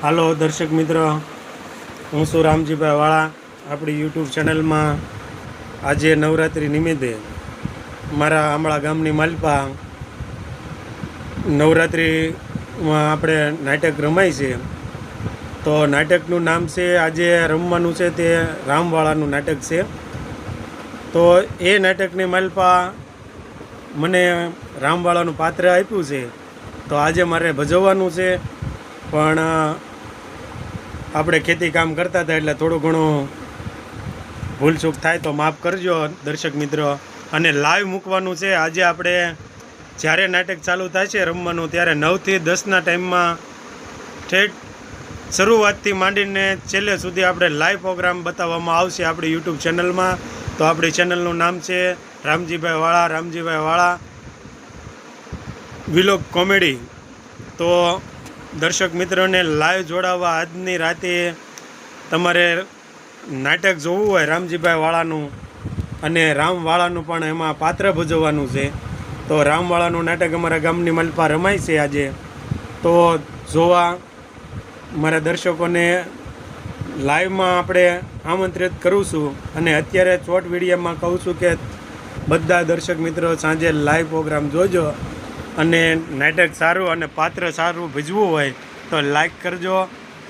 હાલો દર્શક મિત્ર, હું છું રામજીભાઈ વાળા. આપણી યુટ્યુબ ચેનલમાં આજે નવરાત્રિ નિમિત્તે મારા આંબળા ગામની માલપા નવરાત્રિમાં આપણે નાટક રમાય છે. તો નાટકનું નામ છે, આજે રમવાનું છે તે રામવાળાનું નાટક છે. તો એ નાટકની માલપા મને રામવાળાનું પાત્ર આપ્યું છે. તો આજે મારે ભજવવાનું છે, પણ આપણે ખેતી કામ કરતા હતા એટલે થોડું ઘણું ભૂલચૂક થાય તો માફ કરજો દર્શક મિત્રો. અને લાઈવ મૂકવાનું છે. આજે આપણે જ્યારે નાટક ચાલુ થાય છે રમવાનું, ત્યારે 9 થી 10ના ટાઈમમાં ઠેઠ શરૂઆતથી માંડીને છેલ્લે સુધી આપણે લાઈવ પ્રોગ્રામ બતાવવામાં આવશે આપણી યુટ્યુબ ચેનલમાં. તો આપણી ચેનલનું નામ છે રામજીભાઈ વાળા વિલોગ કોમેડી. તો દર્શક મિત્રોને લાઈવ જોડાવા આજની રાતે તમારે નાટક જોવું હોય રામજીભાઈ વાળાનું અને રામવાળાનું પણ એમાં પાત્ર ભજવવાનું છે. તો રામવાળાનું નાટક અમારા ગામની માલપા રમાય છે આજે. તો જોવા મારા દર્શકોને લાઈવમાં આપણે આમંત્રિત કરું છું. અને અત્યારે શોર્ટ વિડીયોમાં કહું છું કે બધા દર્શક મિત્રો સાંજે લાઈવ પ્રોગ્રામ જોજો. અને નાટક સારું અને પાત્ર સારું ભજવું હોય તો લાઈક કરજો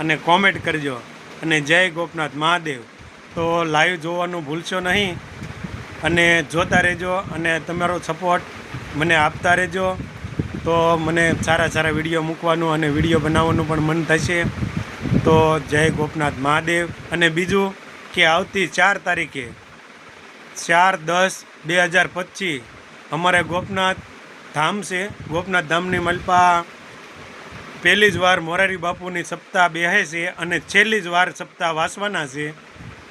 અને કોમેન્ટ કરજો. અને જય ગોપનાથ મહાદેવ. તો લાઈવ જોવાનું ભૂલશો નહીં અને જોતા રહેજો અને તમારો સપોર્ટ મને આપતા રહેજો. તો મને સારા વિડીયો મૂકવાનું અને વિડીયો બનાવવાનું પણ મન થશે. તો જય ગોપનાથ મહાદેવ. અને બીજું કે આવતી 4 તારીખે 4/10/2025 અમારે ગોપનાથ ધામ છે. ગોપનાથ ધામની માલપા પહેલી જ વાર મોરારી બાપુની સપ્તાહ બેહે છે અને છેલ્લી જ વાર સપ્તાહ વાસવાના છે.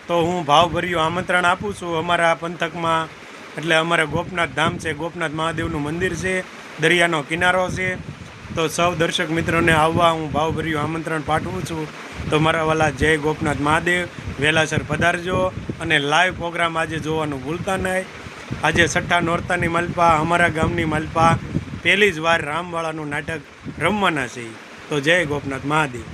તો હું ભાવભર્યું આમંત્રણ આપું છું અમારા પંથકમાં. એટલે અમારે ગોપનાથ ધામ છે, ગોપનાથ મહાદેવનું મંદિર છે, દરિયાનો કિનારો છે. તો સૌ દર્શક મિત્રોને આવવા હું ભાવભર્યું આમંત્રણ પાઠવું છું. તો મારા વાલા જય ગોપનાથ મહાદેવ, વહેલાસર પધારજો અને લાઈવ પ્રોગ્રામ આજે જોવાનું ભૂલતા નહીં. આજે છઠ્ઠા નોરતાની માલપા અમારા ગામની માલપા પહેલી જ વાર રામવાળાનું નાટક રમવાના છે. તો જય ગોપનાથ મહાદેવ.